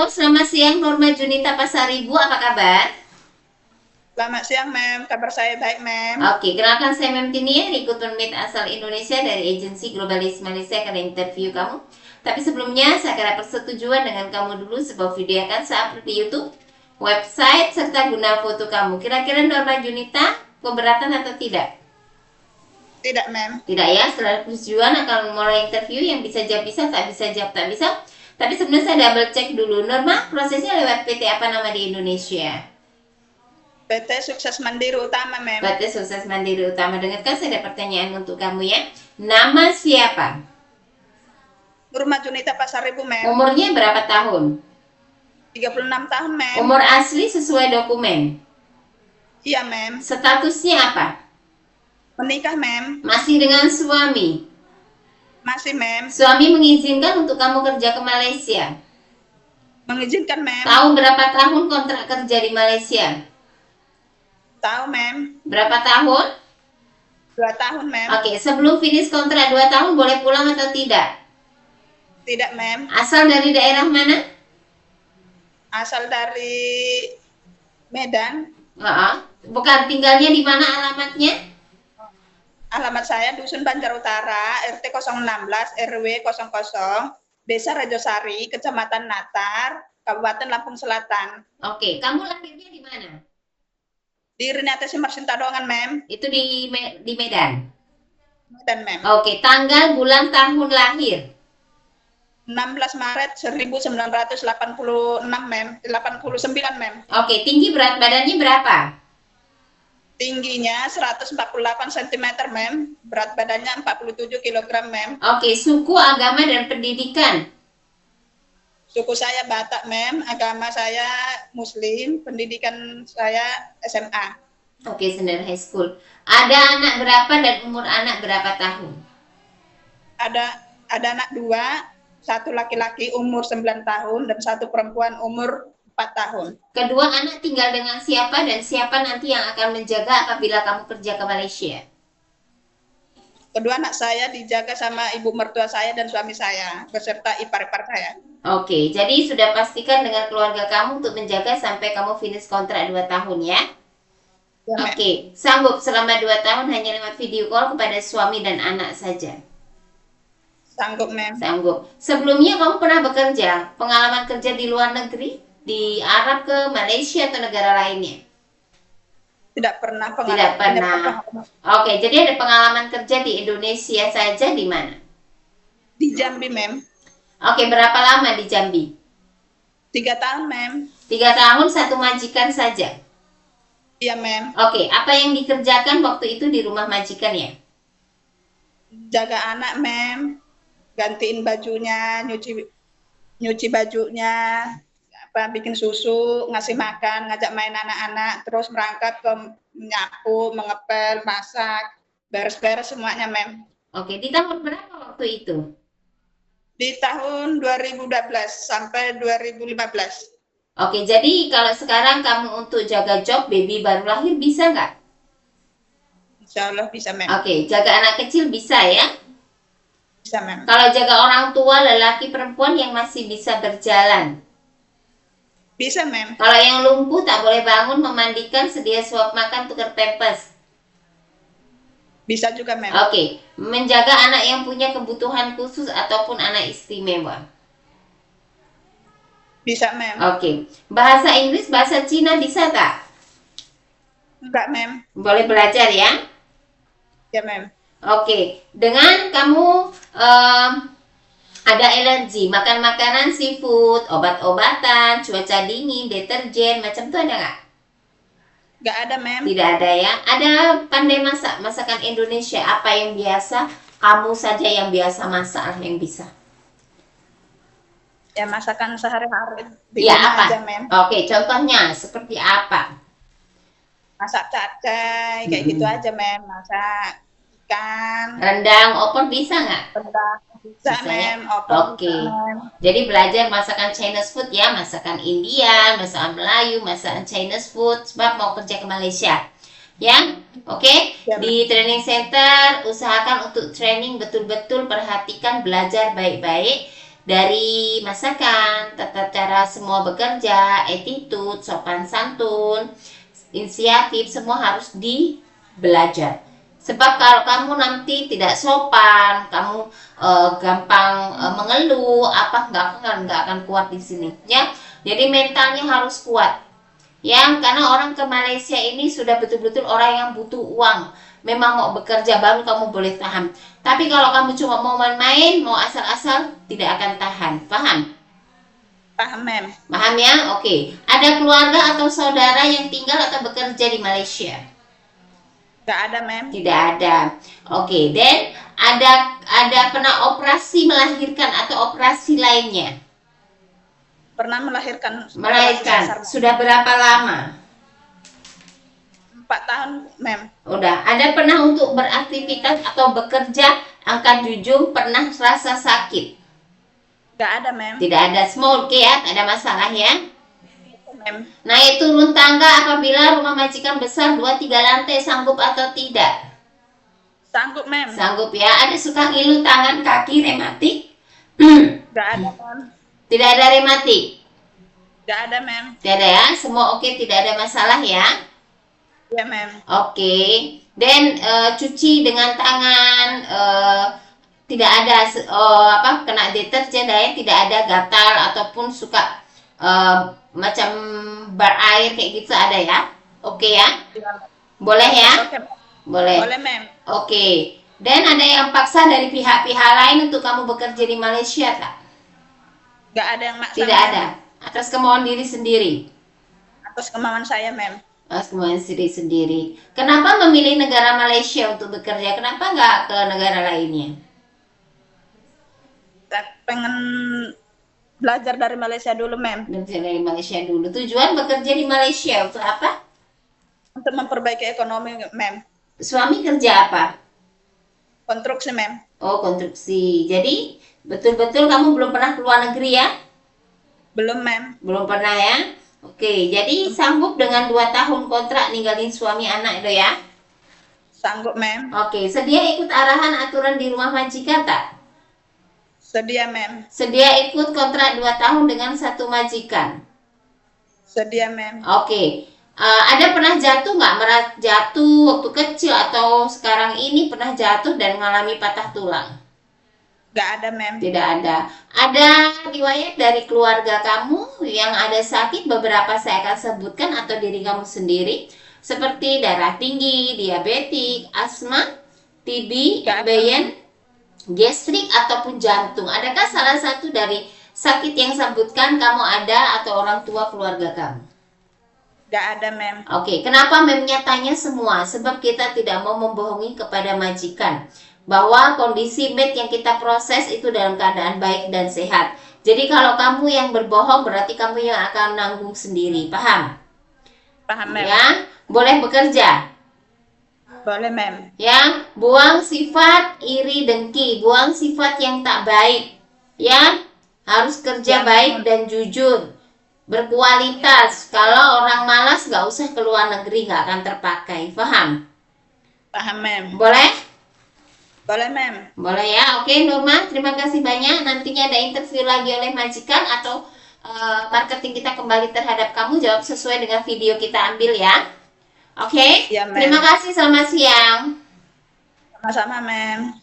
Halo, selamat siang Norma Junita Pasaribu, apa kabar? Selamat siang, Mem. Kabar saya baik, Mem. Oke, kenalkan saya Mem Tini, recruitment lead asal Indonesia dari agensi Globalis Malaysia akan interview kamu. Tapi sebelumnya, saya akan persetujuan dengan kamu dulu sebuah video akan saya upload di YouTube, website, serta guna foto kamu. Kira-kira Norma Junita keberatan atau tidak? Tidak, Mem. Tidak ya, setelah persetujuan akan mulai interview yang bisa jawab bisa, tak bisa jawab tak bisa. Tapi sebelumnya saya double check dulu, Norma prosesnya lewat PT apa nama di Indonesia? PT Sukses Mandiri Utama, Mem. PT Sukses Mandiri Utama. Dengarkan, saya ada pertanyaan untuk kamu ya. Nama siapa? Nurma Junita Pasaribu, Mem. Umurnya berapa tahun? 36 tahun, Mem. Umur asli sesuai dokumen. Iya, Mem. Statusnya apa? Menikah, Mem. Masih dengan suami? Masih, Mem. Suami mengizinkan untuk kamu kerja ke Malaysia? Mengizinkan, Mem. Tahu berapa tahun kontrak kerja di Malaysia? Tahu, Mem. Berapa tahun? 2 tahun, Mem. Oke, sebelum finish kontrak 2 tahun boleh pulang atau tidak? Tidak, Mem. Asal dari daerah mana? Asal dari Medan. Bukan, tinggalnya di mana alamatnya? Alamat saya Dusun Banjar Utara, RT 016, RW 00, Desa Rajosari, Kecamatan Natar, Kabupaten Lampung Selatan. Oke, kamu lahirnya di mana? Di Rinate Simar Sintadongan, Mem. Itu di Medan. Medan, Mem. Oke, tanggal, bulan, tahun lahir. 16 Maret 1986, Mem. 89, Mem. Oke, tinggi berat badannya berapa? Tingginya 148 cm, Mem. Berat badannya 47 kg, Mem. Oke, suku, agama, dan pendidikan. Suku saya Batak, Mem. Agama saya Muslim. Pendidikan saya SMA. Oke, Sendirian High School. Ada anak berapa dan umur anak berapa tahun? Ada anak 2, 1 laki-laki umur 9 tahun dan 1 perempuan umur 4 tahun. Kedua anak tinggal dengan siapa dan siapa nanti yang akan menjaga apabila kamu kerja ke Malaysia? Kedua anak saya dijaga sama ibu mertua saya dan suami saya, beserta ipar-ipar saya. Oke, jadi sudah pastikan dengan keluarga kamu untuk menjaga sampai kamu finish kontrak 2 tahun ya? Ya, Oke, sanggup selama 2 tahun hanya lewat video call kepada suami dan anak saja? Sanggup, Mem. Sanggup. Sebelumnya kamu pernah bekerja, pengalaman kerja di luar negeri? Di Arab ke Malaysia atau negara lainnya? Tidak pernah pengalaman. Tidak pernah. Oke, jadi ada pengalaman kerja di Indonesia saja di mana? Di Jambi, Mem. Oke, berapa lama di Jambi? 3 tahun, Mem. 3 tahun, satu majikan saja? Iya, Mem. Oke, apa yang dikerjakan waktu itu di rumah majikan ya? Jaga anak, Mem. Gantiin bajunya, nyuci bajunya, bikin susu, ngasih makan, ngajak main anak-anak, terus berangkat ke menyapu, mengepel, masak, beres-beres semuanya, Mem. Oke, di tahun berapa waktu itu? Di tahun 2012 sampai 2015. Oke, jadi kalau sekarang kamu untuk jaga job baby baru lahir bisa nggak? Insya Allah bisa, Mem. Oke, jaga anak kecil bisa ya? Bisa, Mem. Kalau jaga orang tua, lelaki, perempuan yang masih bisa berjalan? Bisa, Mem. Kalau yang lumpuh tak boleh bangun, memandikan, sedia suap makan, tukar pampers? Bisa juga, Mem. Oke, menjaga anak yang punya kebutuhan khusus ataupun anak istimewa? Bisa, Mem. Oke, bahasa Inggris, bahasa Cina bisa tak? Enggak, Mem. Boleh belajar ya? Ya, Mem. Oke, dengan kamu ada alergi, makan makanan seafood, obat-obatan, cuaca dingin, deterjen, macam itu ada nggak? Nggak ada, Mem. Tidak ada ya. Ada pandai masak, masakan Indonesia, apa yang biasa? Kamu saja yang biasa masak lah yang bisa. Ya, masakan sehari-hari. Ya, apa? Aja, Mem. Oke, contohnya seperti apa? Masak capcay, kayak gitu aja, Mem. Masak ikan. Rendang, opor bisa nggak? Rendang. Bisa, Ya? Mem. Opor. Oke. Jadi belajar masakan Chinese food ya, masakan India, masakan Melayu, masakan Chinese food, sebab mau kerja ke Malaysia. Ya, oke. Ya, Di training center usahakan untuk training betul-betul perhatikan, belajar baik-baik. Dari masakan, tata cara semua bekerja, attitude, sopan santun, inisiatif, semua harus dibelajar. Sebab kalau kamu nanti tidak sopan, kamu gampang mengeluh, apa nggak akan kuat di sini, ya. Jadi mentalnya harus kuat, ya. Karena orang ke Malaysia ini sudah betul-betul orang yang butuh uang. Memang mau bekerja baru kamu boleh tahan. Tapi kalau kamu cuma mau main-main, mau asal-asal, tidak akan tahan. Paham? Paham, Mem. Paham ya? Oke. Ada keluarga atau saudara yang tinggal atau bekerja di Malaysia? Nggak ada, Mem. Tidak ada. Oke, dan ada pernah operasi melahirkan atau operasi lainnya? Pernah melahirkan. Melahirkan. Sudah berapa lama? 4 tahun, Mem. Udah. Ada pernah untuk beraktivitas atau bekerja angkat jujur pernah rasa sakit? Nggak ada, Mem. Tidak ada. Small oke ya, tak ada masalah ya. Mem. Naik turun tangga apabila rumah majikan besar 2-3 lantai, sanggup atau tidak? Sanggup, Mem. Sanggup ya. Ada suka ngilu tangan, kaki, rematik? Nggak ada, Mem. Tidak ada rematik? Nggak ada, Mem. Tidak ada ya. Semua oke, tidak ada masalah ya. Ya, Mem. Oke. Dan cuci dengan tangan, tidak ada kena deterjen ya, tidak ada gatal ataupun suka macam bar air kayak gitu ada ya. Oke ya. Boleh ya? Oke. Boleh. Boleh, Mem. Oke. Dan ada yang paksa dari pihak-pihak lain untuk kamu bekerja di Malaysia tak? Nggak ada yang maksa. Tidak ada. Atas kemauan diri sendiri. Atas kemauan saya, Mem. Atas kemauan diri sendiri. Kenapa memilih negara Malaysia untuk bekerja? Kenapa nggak ke negara lainnya? Pengen belajar dari Malaysia dulu, Mem. Belajar dari Malaysia dulu. Tujuan bekerja di Malaysia untuk apa? Untuk memperbaiki ekonomi, Mem. Suami kerja apa? Konstruksi, Mem. Oh, konstruksi. Jadi betul-betul kamu belum pernah keluar negeri ya? Belum, Mem. Belum pernah ya? Oke, jadi sanggup dengan 2 tahun kontrak ninggalin suami anak itu ya? Sanggup, Mem. Oke, sedia ikut arahan aturan di rumah majikan tak? Sedia, Mem. Sedia ikut kontrak 2 tahun dengan satu majikan? Sedia, Mem. Oke. Ada pernah jatuh nggak? Jatuh waktu kecil atau sekarang ini pernah jatuh dan mengalami patah tulang? Nggak ada, Mem. Tidak ada. Ada riwayat dari keluarga kamu yang ada sakit, beberapa saya akan sebutkan, atau diri kamu sendiri, seperti darah tinggi, diabetik, asma, TB, ambeien, gastrik, ataupun jantung. Adakah salah satu dari sakit yang sebutkan kamu ada atau orang tua keluarga kamu? Nggak ada, Mem. Oke, kenapa memnya tanya semua? Sebab kita tidak mau membohongi kepada majikan bahwa kondisi med yang kita proses itu dalam keadaan baik dan sehat. Jadi kalau kamu yang berbohong berarti kamu yang akan nanggung sendiri. Paham? Paham, Mem. Ya, boleh bekerja. Boleh, Mem. Ya, buang sifat iri dengki, buang sifat yang tak baik. Ya, harus kerja baik dan jujur, berkualitas. Kalau orang malas nggak usah keluar negeri, nggak akan terpakai. Paham? Paham, Mem. Boleh? Boleh, Mem. Boleh ya. Oke, Nurma, terima kasih banyak. Nantinya ada interview lagi oleh majikan atau marketing kita kembali terhadap kamu, jawab sesuai dengan video kita ambil ya. Oke? Ya, Mem. Terima kasih, selamat siang. Sama-sama, Mem.